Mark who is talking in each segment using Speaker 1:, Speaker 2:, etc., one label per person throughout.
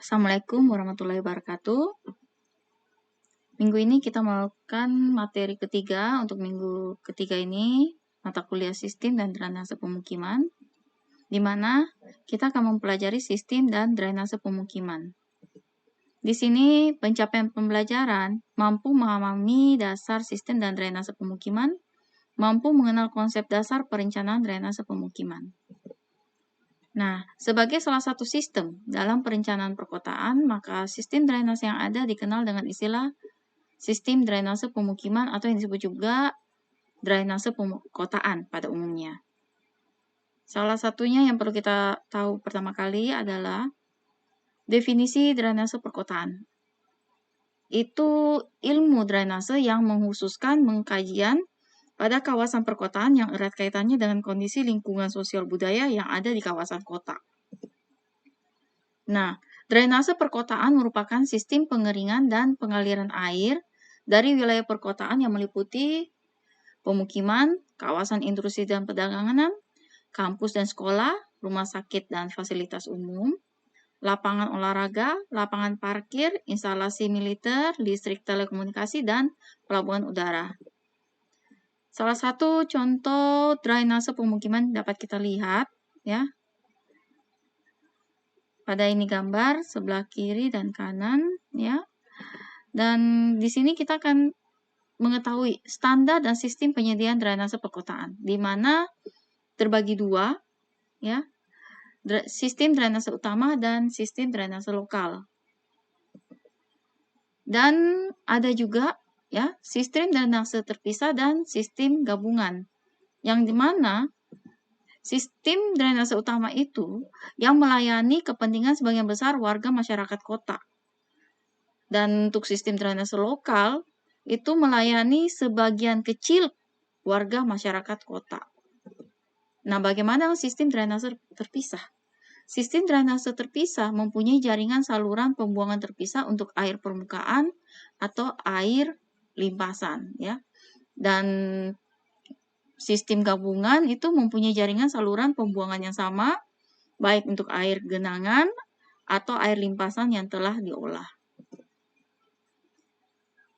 Speaker 1: Assalamualaikum warahmatullahi wabarakatuh. Minggu ini kita melakukan materi ketiga untuk minggu ketiga ini, mata kuliah sistem dan drainase pemukiman, di mana kita akan mempelajari sistem dan drainase pemukiman. Di sini pencapaian pembelajaran mampu memahami dasar sistem dan drainase pemukiman, mampu mengenal konsep dasar perencanaan drainase pemukiman. Nah, sebagai salah satu sistem dalam perencanaan perkotaan, maka sistem drainase yang ada dikenal dengan istilah sistem drainase pemukiman atau yang disebut juga drainase perkotaan pada umumnya. Salah satunya yang perlu kita tahu pertama kali adalah definisi drainase perkotaan. Itu ilmu drainase yang menghususkan pengkajian pada kawasan perkotaan yang erat kaitannya dengan kondisi lingkungan sosial budaya yang ada di kawasan kota. Nah, drainase perkotaan merupakan sistem pengeringan dan pengaliran air dari wilayah perkotaan yang meliputi pemukiman, kawasan industri dan perdagangan, kampus dan sekolah, rumah sakit dan fasilitas umum, lapangan olahraga, lapangan parkir, instalasi militer, listrik telekomunikasi, dan pelabuhan udara. Salah satu contoh drainase pemukiman dapat kita lihat, ya. Pada ini gambar sebelah kiri dan kanan, ya. Dan di sini kita akan mengetahui standar dan sistem penyediaan drainase perkotaan, di mana terbagi dua, ya, sistem drainase utama dan sistem drainase lokal. Dan ada juga, ya, sistem drainase terpisah dan sistem gabungan, yang dimana sistem drainase utama itu yang melayani kepentingan sebagian besar warga masyarakat kota. Dan untuk sistem drainase lokal, itu melayani sebagian kecil warga masyarakat kota. Nah, bagaimana sistem drainase terpisah? Sistem drainase terpisah mempunyai jaringan saluran pembuangan terpisah untuk air permukaan atau air limpasan, ya. Dan sistem gabungan itu mempunyai jaringan saluran pembuangan yang sama, baik untuk air genangan atau air limpasan yang telah diolah.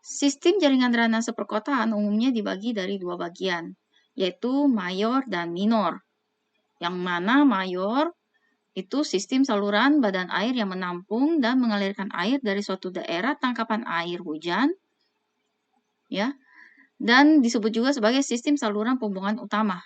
Speaker 1: Sistem jaringan drainase perkotaan umumnya dibagi dari dua bagian, yaitu mayor dan minor. Yang mana mayor itu sistem saluran badan air yang menampung dan mengalirkan air dari suatu daerah tangkapan air hujan, ya, dan disebut juga sebagai sistem saluran pembuangan utama.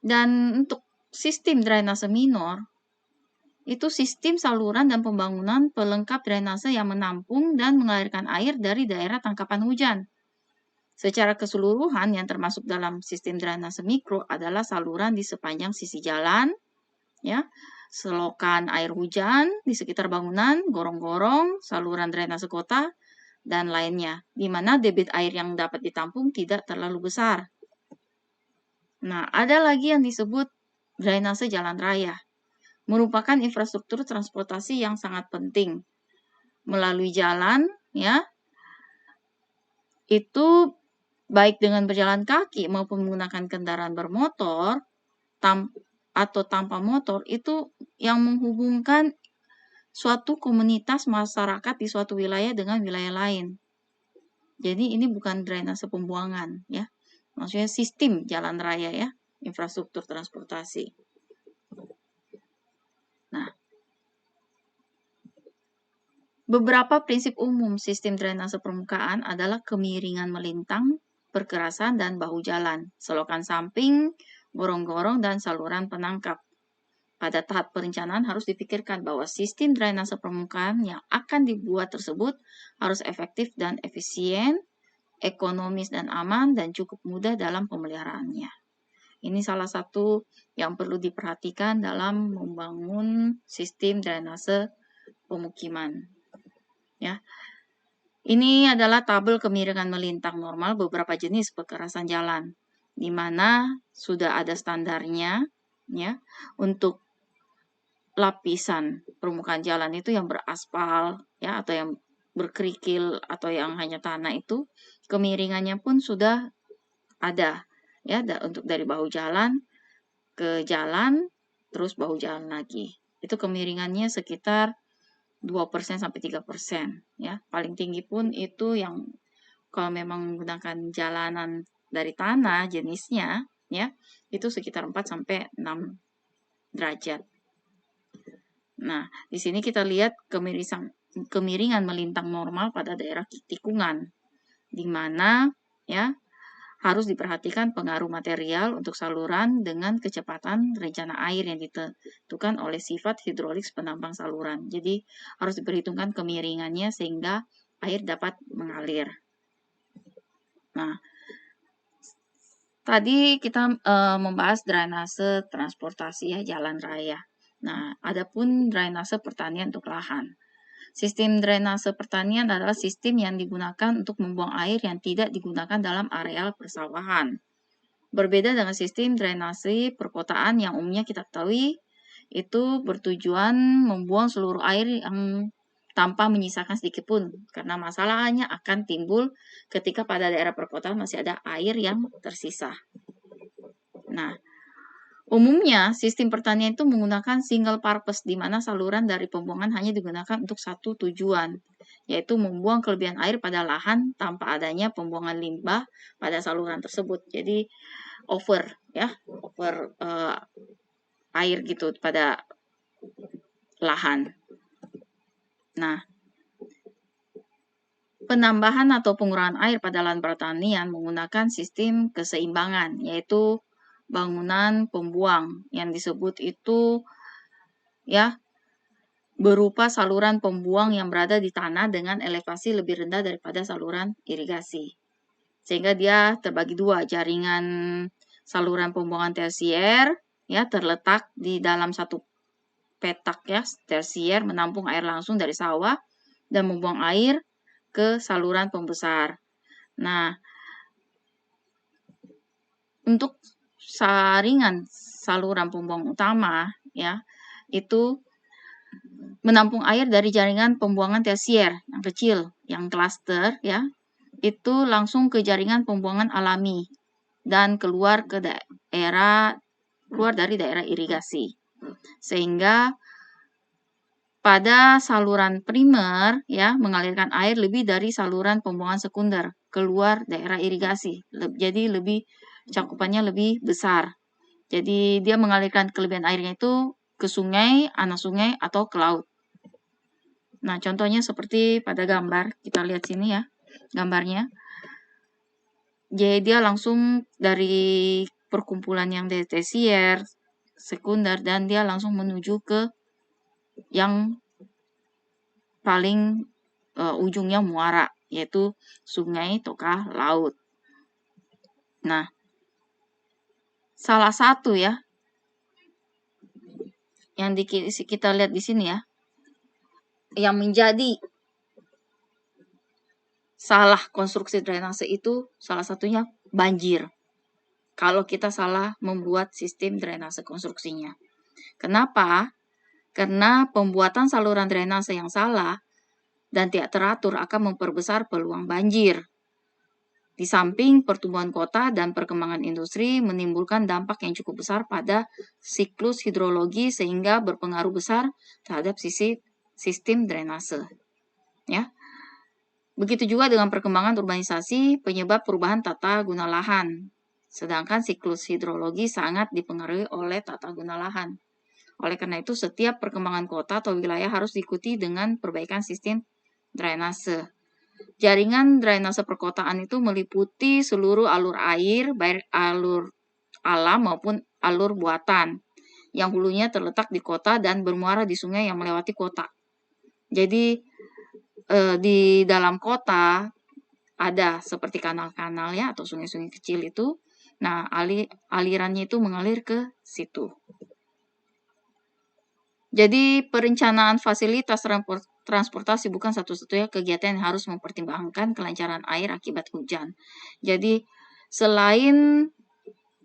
Speaker 1: Dan untuk sistem drainase minor, itu sistem saluran dan pembangunan pelengkap drainase yang menampung dan mengalirkan air dari daerah tangkapan hujan. Secara keseluruhan yang termasuk dalam sistem drainase mikro adalah saluran di sepanjang sisi jalan, ya, selokan air hujan di sekitar bangunan, gorong-gorong, saluran drainase kota, dan lainnya, di mana debit air yang dapat ditampung tidak terlalu besar. Nah, ada lagi yang disebut drainase jalan raya, merupakan infrastruktur transportasi yang sangat penting. Melalui jalan, ya, itu baik dengan berjalan kaki maupun menggunakan kendaraan bermotor atau tanpa motor, itu yang menghubungkan suatu komunitas masyarakat di suatu wilayah dengan wilayah lain. Jadi ini bukan drainase pembuangan, ya. Maksudnya sistem jalan raya, ya, infrastruktur transportasi. Nah, beberapa prinsip umum sistem drainase permukaan adalah kemiringan melintang, perkerasan, dan bahu jalan, selokan samping, gorong-gorong, dan saluran penangkap. Pada tahap perencanaan harus dipikirkan bahwa sistem drainase permukaan yang akan dibuat tersebut harus efektif dan efisien, ekonomis dan aman, dan cukup mudah dalam pemeliharaannya. Ini salah satu yang perlu diperhatikan dalam membangun sistem drainase pemukiman. Ya, ini adalah tabel kemiringan melintang normal beberapa jenis perkerasan jalan, di mana sudah ada standarnya, ya. Untuk lapisan permukaan jalan itu yang beraspal, ya, atau yang berkerikil atau yang hanya tanah, itu kemiringannya pun sudah ada, ya, untuk dari bahu jalan ke jalan, terus bahu jalan lagi. itu kemiringannya sekitar 2% sampai 3% ya. Paling tinggi pun itu yang kalau memang menggunakan jalanan dari tanah jenisnya ya, itu sekitar 4 sampai 6 derajat. Nah, di sini kita lihat kemiringan melintang normal pada daerah tikungan, di mana ya harus diperhatikan pengaruh material untuk saluran dengan kecepatan rencana air yang ditentukan oleh sifat hidrolik penampang saluran. Jadi harus diperhitungkan kemiringannya sehingga air dapat mengalir. Nah, tadi kita membahas drainase transportasi ya, jalan raya. Nah, adapun drainase pertanian untuk lahan. Sistem drainase pertanian adalah sistem yang digunakan untuk membuang air yang tidak digunakan dalam areal persawahan. Berbeda dengan sistem drainase perkotaan yang umumnya kita ketahui, itu bertujuan membuang seluruh air yang tanpa menyisakan sedikit pun, karena masalahnya akan timbul ketika pada daerah perkotaan masih ada air yang tersisa. Nah, umumnya sistem pertanian itu menggunakan single purpose, di mana saluran dari pembuangan hanya digunakan untuk satu tujuan, yaitu membuang kelebihan air pada lahan tanpa adanya pembuangan limbah pada saluran tersebut. Jadi over air gitu pada lahan. Nah, penambahan atau pengurangan air pada lahan pertanian menggunakan sistem keseimbangan, yaitu bangunan pembuang yang disebut itu ya berupa saluran pembuang yang berada di tanah dengan elevasi lebih rendah daripada saluran irigasi. Sehingga dia terbagi dua, jaringan saluran pembuangan tersier ya terletak di dalam satu petak ya, tersier menampung air langsung dari sawah dan membuang air ke saluran pembesar. Nah, untuk saringan saluran pembuang utama ya, itu menampung air dari jaringan pembuangan tersier yang kecil, yang klaster ya, itu langsung ke jaringan pembuangan alami dan keluar dari daerah irigasi. Sehingga pada saluran primer ya mengalirkan air lebih dari saluran pembuangan sekunder keluar daerah irigasi. Jadi cakupannya lebih besar. Jadi dia mengalirkan kelebihan airnya itu ke sungai, anak sungai atau ke laut. Nah, contohnya seperti pada gambar, kita lihat sini ya, gambarnya. Jadi dia langsung dari perkumpulan yang tersier, sekunder, dan dia langsung menuju ke yang paling ujungnya muara, yaitu sungai ataukah laut. Nah, salah satu ya, yang kita lihat di sini ya, yang menjadi salah konstruksi drainase itu salah satunya banjir. Kalau kita salah membuat sistem drainase konstruksinya. Kenapa? Karena pembuatan saluran drainase yang salah dan tidak teratur akan memperbesar peluang banjir. Di samping pertumbuhan kota dan perkembangan industri menimbulkan dampak yang cukup besar pada siklus hidrologi sehingga berpengaruh besar terhadap sistem drainase. Ya. Begitu juga dengan perkembangan urbanisasi penyebab perubahan tata guna lahan. Sedangkan siklus hidrologi sangat dipengaruhi oleh tata guna lahan. Oleh karena itu, setiap perkembangan kota atau wilayah harus diikuti dengan perbaikan sistem drainase. Jaringan drainase perkotaan itu meliputi seluruh alur air, baik alur alam maupun alur buatan, yang hulunya terletak di kota dan bermuara di sungai yang melewati kota. Jadi, di dalam kota ada seperti kanal-kanal ya, atau sungai-sungai kecil itu. Nah, alirannya itu mengalir ke situ. Jadi perencanaan fasilitas transportasi bukan satu-satunya kegiatan yang harus mempertimbangkan kelancaran air akibat hujan. Jadi selain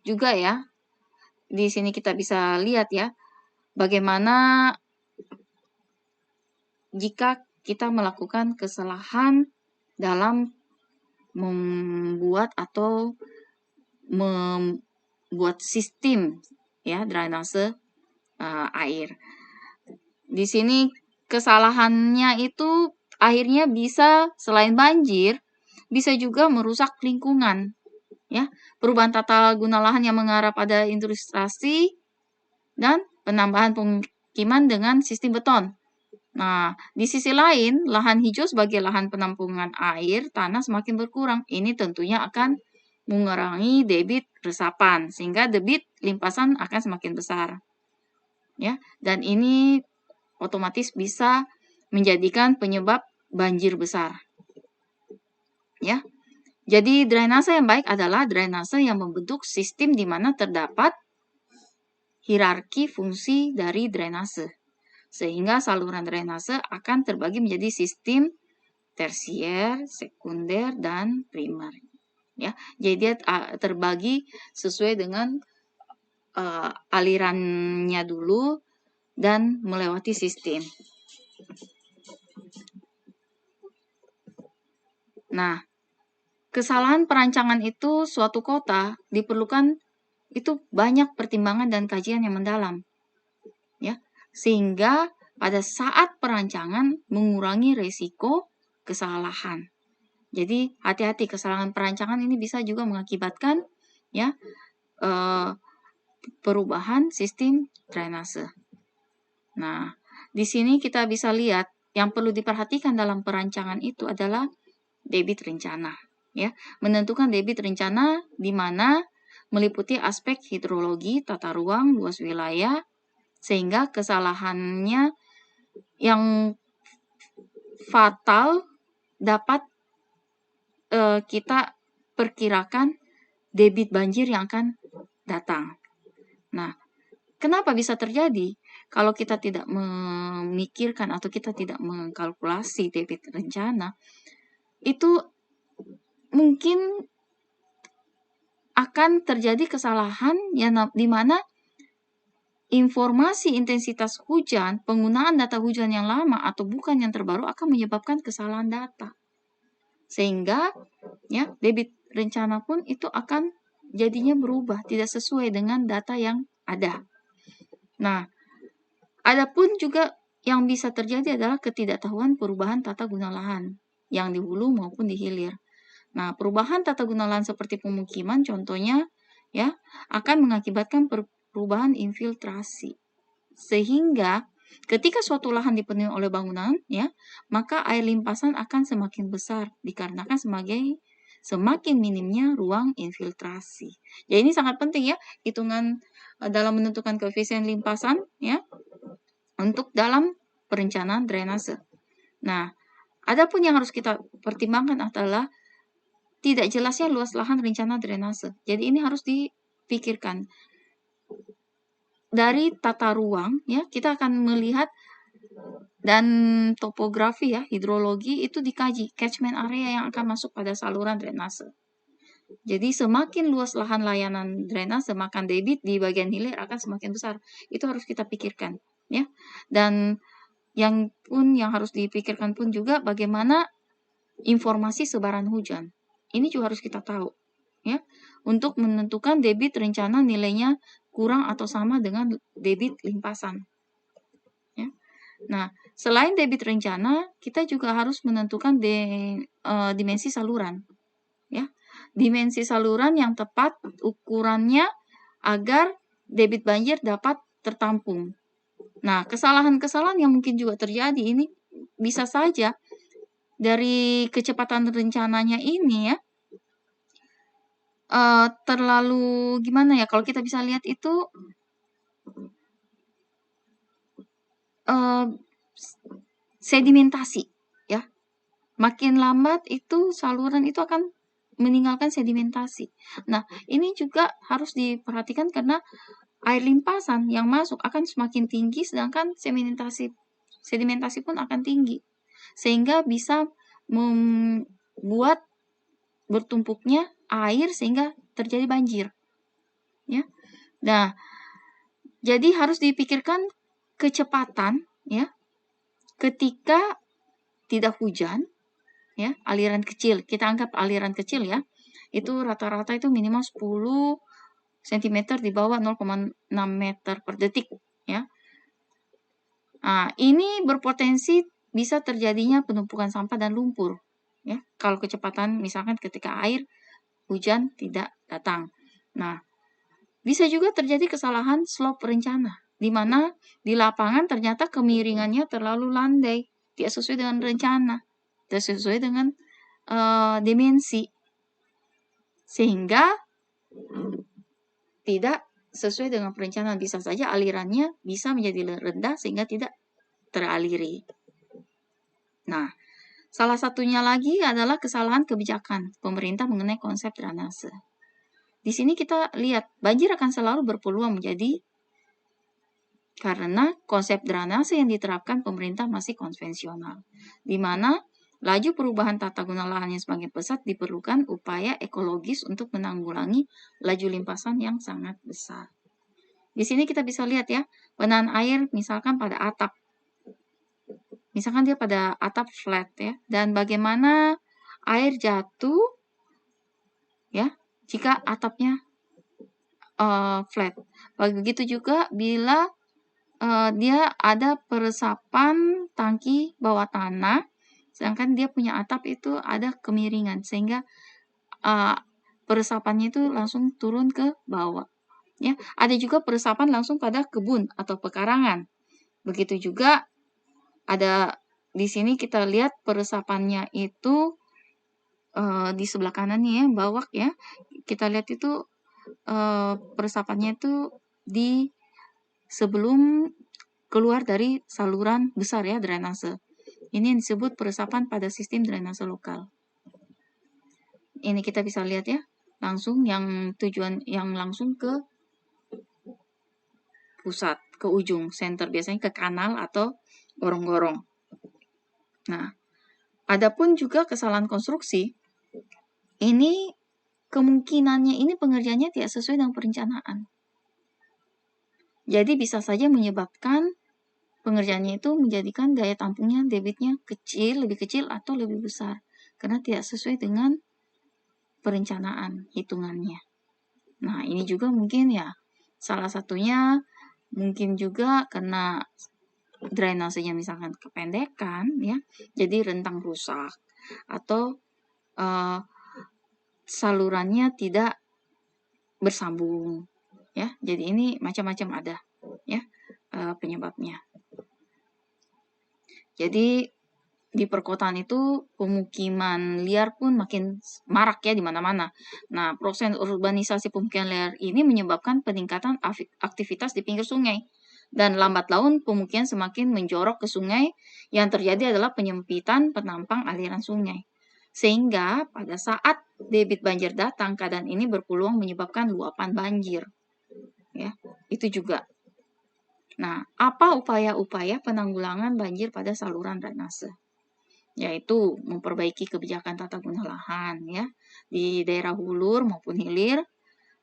Speaker 1: juga ya, di sini kita bisa lihat ya, bagaimana jika kita melakukan kesalahan dalam membuat atau membuat sistem ya drainase air. Di sini kesalahannya itu akhirnya bisa selain banjir, bisa juga merusak lingkungan. Ya, perubahan tata guna lahan yang mengarah pada industrialisasi dan penambahan pemukiman dengan sistem beton. Nah, di sisi lain, lahan hijau sebagai lahan penampungan air tanah semakin berkurang. Ini tentunya akan mengurangi debit resapan, sehingga debit limpasan akan semakin besar. Ya, dan ini otomatis bisa menjadikan penyebab banjir besar. Ya. Jadi drainase yang baik adalah drainase yang membentuk sistem di mana terdapat hierarki fungsi dari drainase. Sehingga saluran drainase akan terbagi menjadi sistem tersier, sekunder, dan primer. Ya, jadi dia terbagi sesuai dengan alirannya dulu dan melewati sistem. Nah, kesalahan perancangan itu suatu kota diperlukan itu banyak pertimbangan dan kajian yang mendalam. Ya, sehingga pada saat perancangan mengurangi resiko kesalahan. Jadi hati-hati, kesalahan perancangan ini bisa juga mengakibatkan ya perubahan sistem drainase. Nah, di sini kita bisa lihat yang perlu diperhatikan dalam perancangan itu adalah debit rencana. Ya, menentukan debit rencana di mana meliputi aspek hidrologi, tata ruang, luas wilayah, sehingga kesalahannya yang fatal dapat kita perkirakan debit banjir yang akan datang. Nah, kenapa bisa terjadi? Kalau kita tidak memikirkan atau kita tidak mengkalkulasi debit rencana, itu mungkin akan terjadi kesalahan yang di mana informasi intensitas hujan, penggunaan data hujan yang lama atau bukan yang terbaru akan menyebabkan kesalahan data. Sehingga ya debit rencana pun itu akan jadinya berubah, tidak sesuai dengan data yang ada. Nah, adapun juga yang bisa terjadi adalah ketidaktahuan perubahan tata guna lahan yang di hulu maupun di hilir. Nah, perubahan tata guna lahan seperti pemukiman contohnya ya akan mengakibatkan perubahan infiltrasi. Sehingga ketika suatu lahan dipenuhi oleh bangunan ya, maka air limpasan akan semakin besar dikarenakan semakin minimnya ruang infiltrasi. Jadi ini sangat penting ya, hitungan dalam menentukan koefisien limpasan ya untuk dalam perencanaan drainase. Nah, adapun yang harus kita pertimbangkan adalah tidak jelasnya luas lahan rencana drainase. Jadi ini harus dipikirkan. Dari tata ruang ya, kita akan melihat dan topografi ya, hidrologi itu dikaji catchment area yang akan masuk pada saluran drainase. Jadi semakin luas lahan layanan drainase, maka debit di bagian hilir akan semakin besar. Itu harus kita pikirkan ya. Dan yang harus dipikirkan pun juga bagaimana informasi sebaran hujan. Ini juga harus kita tahu ya, untuk menentukan debit rencana nilainya kurang atau sama dengan debit limpasan. Ya. Nah, selain debit rencana, kita juga harus menentukan dimensi saluran. Ya, dimensi saluran yang tepat ukurannya agar debit banjir dapat tertampung. Nah, kesalahan-kesalahan yang mungkin juga terjadi ini bisa saja dari kecepatan rencananya ini ya, terlalu gimana ya, kalau kita bisa lihat itu sedimentasi ya, makin lambat itu saluran itu akan meninggalkan sedimentasi. Nah, ini juga harus diperhatikan karena air limpasan yang masuk akan semakin tinggi sedangkan sedimentasi pun akan tinggi, sehingga bisa membuat bertumpuknya air sehingga terjadi banjir ya. Nah, jadi harus dipikirkan kecepatan ya ketika tidak hujan ya, aliran kecil, kita anggap aliran kecil ya, itu rata-rata itu minimal 10 cm di bawah 0,6 meter per detik ya. Nah, ini berpotensi bisa terjadinya penumpukan sampah dan lumpur. Ya, kalau kecepatan misalkan ketika air hujan tidak datang. Nah, bisa juga terjadi kesalahan slope rencana, di mana di lapangan ternyata kemiringannya terlalu landai, tidak sesuai dengan rencana, tidak sesuai dengan dimensi, sehingga tidak sesuai dengan perencanaan. Bisa saja alirannya bisa menjadi rendah sehingga tidak teraliri. Nah, salah satunya lagi adalah kesalahan kebijakan pemerintah mengenai konsep drainase. Di sini kita lihat banjir akan selalu berpeluang menjadi karena konsep drainase yang diterapkan pemerintah masih konvensional, di mana laju perubahan tata guna lahan yang semakin pesat diperlukan upaya ekologis untuk menanggulangi laju limpasan yang sangat besar. Di sini kita bisa lihat ya, penahan air misalkan pada atap. Misalkan dia pada atap flat ya, dan bagaimana air jatuh ya jika atapnya flat. Begitu juga bila dia ada peresapan tangki bawah tanah, sedangkan dia punya atap itu ada kemiringan sehingga peresapannya itu langsung turun ke bawah. Ya, ada juga peresapan langsung pada kebun atau pekarangan. Begitu juga ada di sini kita lihat peresapannya itu di sebelah kanannya ya, bawah ya. Kita lihat itu peresapannya itu di sebelum keluar dari saluran besar ya, drainase. Ini yang disebut peresapan pada sistem drainase lokal. Ini kita bisa lihat ya, langsung yang tujuan yang langsung ke pusat, ke ujung center, biasanya ke kanal atau gorong-gorong. Nah, adapun juga kesalahan konstruksi, ini kemungkinannya ini pengerjaannya tidak sesuai dengan perencanaan. Jadi bisa saja menyebabkan pengerjaannya itu menjadikan daya tampungnya, debitnya kecil, lebih kecil atau lebih besar. Karena tidak sesuai dengan perencanaan hitungannya. Nah, ini juga mungkin ya, salah satunya mungkin juga karena drainasenya misalkan kependekan ya, jadi rentang rusak atau salurannya tidak bersambung ya. Jadi ini macam-macam ada ya penyebabnya. Jadi di perkotaan itu pemukiman liar pun makin marak ya di mana-mana. Nah, proses urbanisasi pemukiman liar ini menyebabkan peningkatan aktivitas di pinggir sungai. Dan lambat laun pemukiman semakin menjorok ke sungai, yang terjadi adalah penyempitan penampang aliran sungai. Sehingga pada saat debit banjir datang, keadaan ini berpeluang menyebabkan luapan banjir. Ya, itu juga. Nah, apa upaya-upaya penanggulangan banjir pada saluran drainase? Yaitu memperbaiki kebijakan tata guna lahan ya di daerah hulur maupun hilir,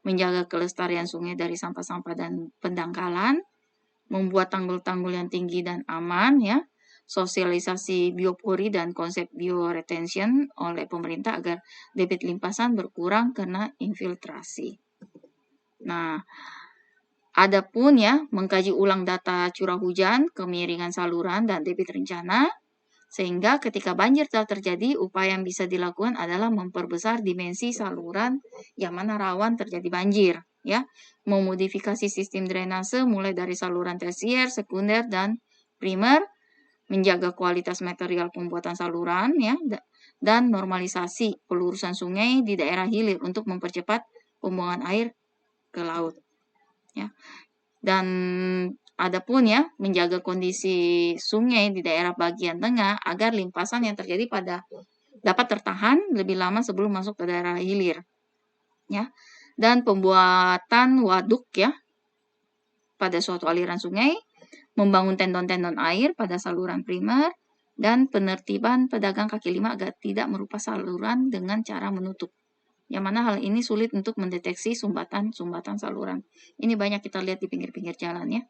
Speaker 1: menjaga kelestarian sungai dari sampah-sampah dan pendangkalan, membuat tanggul-tanggul yang tinggi dan aman ya, sosialisasi biopori dan konsep bioretention oleh pemerintah agar debit limpasan berkurang karena infiltrasi. Nah, adapun ya mengkaji ulang data curah hujan, kemiringan saluran dan debit rencana. Sehingga ketika banjir telah terjadi, upaya yang bisa dilakukan adalah memperbesar dimensi saluran yang mana rawan terjadi banjir, ya. Memodifikasi sistem drainase mulai dari saluran tersier, sekunder, dan primer, menjaga kualitas material pembuatan saluran, ya, dan normalisasi pelurusan sungai di daerah hilir untuk mempercepat pembuangan air ke laut, ya. Dan adapun ya, menjaga kondisi sungai di daerah bagian tengah agar limpasan yang terjadi dapat tertahan lebih lama sebelum masuk ke daerah hilir. Ya. Dan pembuatan waduk ya pada suatu aliran sungai, membangun tendon-tendon air pada saluran primer, dan penertiban pedagang kaki lima agar tidak merupakan saluran dengan cara menutup. Yang mana hal ini sulit untuk mendeteksi sumbatan-sumbatan saluran. Ini banyak kita lihat di pinggir-pinggir jalan ya.